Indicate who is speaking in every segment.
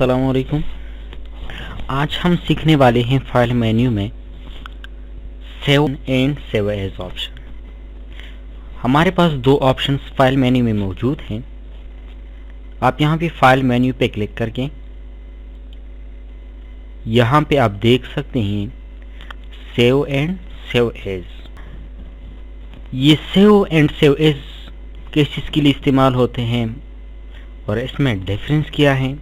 Speaker 1: अस्सलाम वालेकुम। आज हम सीखने वाले हैं फाइल मेन्यू में save and save as option. हमारे पास दो ऑप्शंस फाइल मेन्यू में मौजूद हैं। आप यहाँ पे फाइल मेन्यू पे क्लिक करके यहाँ पे आप देख सकते हैं सेव एंड सेव एज। ये सेव एंड सेव एज किस चीज़ के लिए इस्तेमाल होते हैं और इसमें डिफरेंस क्या है,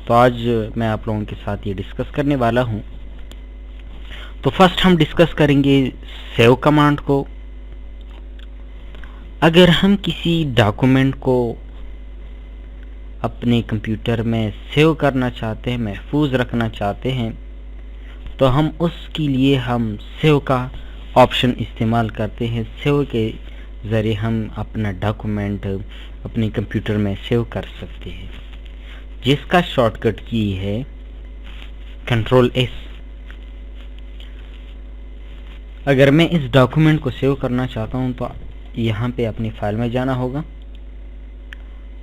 Speaker 1: तो आज मैं आप लोगों के साथ ये डिस्कस करने वाला हूँ। तो फर्स्ट हम डिस्कस करेंगे सेव कमांड को। अगर हम किसी डॉक्यूमेंट को अपने कंप्यूटर में सेव करना चाहते हैं, महफूज रखना चाहते हैं, तो हम उसके लिए हम सेव का ऑप्शन इस्तेमाल करते हैं। सेव के ज़रिए हम अपना डॉक्यूमेंट अपने कंप्यूटर में सेव कर सकते हैं, जिसका शॉर्टकट की है Ctrl+S। अगर मैं इस डॉक्यूमेंट को सेव करना चाहता हूं तो यहाँ पे अपनी फाइल में जाना होगा।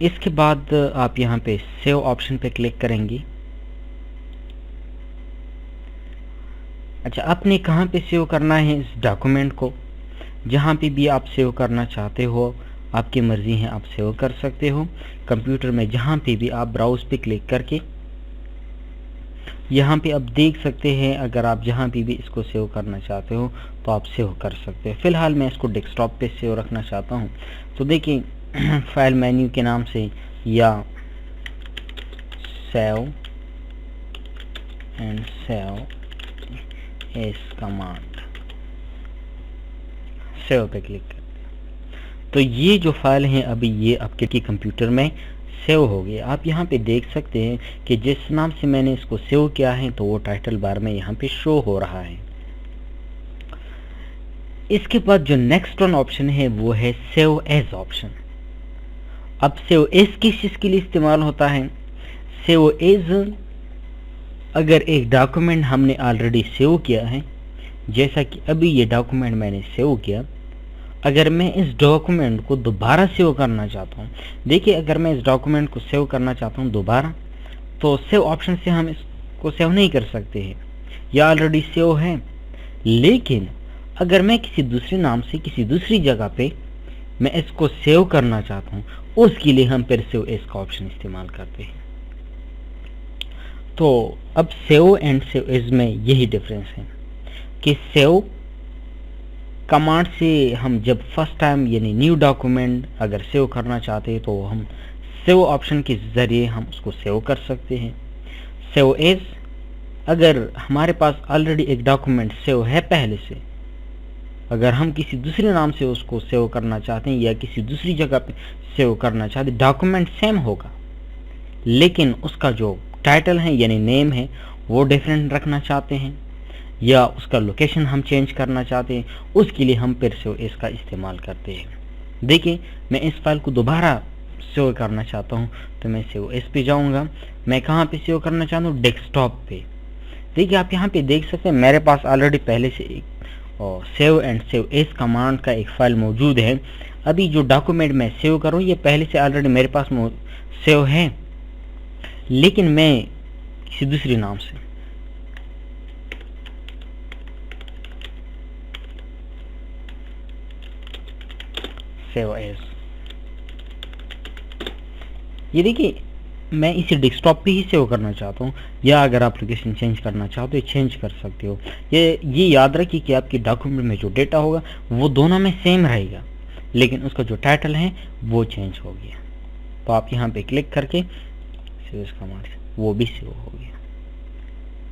Speaker 1: इसके बाद आप यहाँ पे सेव ऑप्शन पे क्लिक करेंगे। अच्छा, आपने कहाँ पे सेव करना है इस डॉक्यूमेंट को? जहाँ पे भी आप सेव करना चाहते हो, आपकी मर्जी है, आप सेव कर सकते हो। कंप्यूटर में जहाँ पे भी आप ब्राउज पे क्लिक करके यहाँ पे आप देख सकते हैं, अगर आप जहाँ पे भी इसको सेव करना चाहते हो तो आप सेव कर सकते हो। फिलहाल मैं इसको डेस्कटॉप पे सेव रखना चाहता हूँ, तो देखिए फाइल मेन्यू के नाम से या save and save as command, save पे क्लिक कर। तो ये जो फाइल है अभी ये आपके कंप्यूटर में सेव हो गई। आप यहाँ पे देख सकते हैं कि जिस नाम से मैंने इसको सेव किया है तो वो टाइटल बार में यहाँ पे शो हो रहा है। इसके बाद जो नेक्स्ट वन ऑप्शन है वो है सेव एज ऑप्शन। अब सेव एज किस चीज के लिए इस्तेमाल होता है? सेव एज, अगर एक डॉक्यूमेंट हमने ऑलरेडी सेव किया है, जैसा कि अभी ये डॉक्यूमेंट मैंने सेव किया, अगर मैं इस डॉक्यूमेंट को दोबारा सेव करना चाहता हूँ, देखिए अगर मैं इस डॉक्यूमेंट को सेव करना चाहता हूँ दोबारा, तो सेव ऑप्शन से हम इसको सेव नहीं कर सकते हैं, या ऑलरेडी सेव है। लेकिन अगर मैं किसी दूसरे नाम से किसी दूसरी जगह पे मैं इसको सेव करना चाहता हूँ, उसके लिए हम फिर सेव एज का ऑप्शन इस्तेमाल करते हैं। तो अब सेव एंड सेव एज में यही डिफरेंस है कि सेव कमांड से हम जब फर्स्ट टाइम यानी न्यू डॉक्यूमेंट अगर सेव करना चाहते हैं तो हम सेव ऑप्शन के ज़रिए हम उसको सेव कर सकते हैं। सेव एज, अगर हमारे पास ऑलरेडी एक डॉक्यूमेंट सेव है पहले से, अगर हम किसी दूसरे नाम से उसको सेव करना चाहते हैं या किसी दूसरी जगह पे सेव करना चाहते हैं, डॉक्यूमेंट सेम होगा लेकिन उसका जो टाइटल है यानी नेम है वो डिफरेंट रखना चाहते हैं, या उसका लोकेशन हम चेंज करना चाहते हैं, उसके लिए हम फिर सेव एज का इस्तेमाल करते हैं। देखिए मैं इस फाइल को दोबारा सेव करना चाहता हूँ तो मैं सेव एज पे जाऊँगा। मैं कहाँ पे सेव करना चाहता हूँ? डेस्कटॉप पे। देखिए आप यहाँ पे देख सकते हैं मेरे पास ऑलरेडी पहले से एक save and save as command का एक फाइल मौजूद है। अभी जो डॉक्यूमेंट मैं सेव करूँ ये पहले से ऑलरेडी मेरे पास सेव है, लेकिन मैं किसी दूसरे नाम से सेव एज, ये देखिए मैं इसे डेस्कटॉप पे ही सेव करना चाहता हूँ, या अगर आप लोकेशन चेंज करना चाहते हो चेंज कर सकते हो। ये याद रखिए कि आपके डॉक्यूमेंट में जो डेटा होगा वो दोनों में सेम रहेगा, लेकिन उसका जो टाइटल है वो चेंज हो गया। तो आप यहाँ पे क्लिक करके सेव कमांड वो भी सेव हो गया।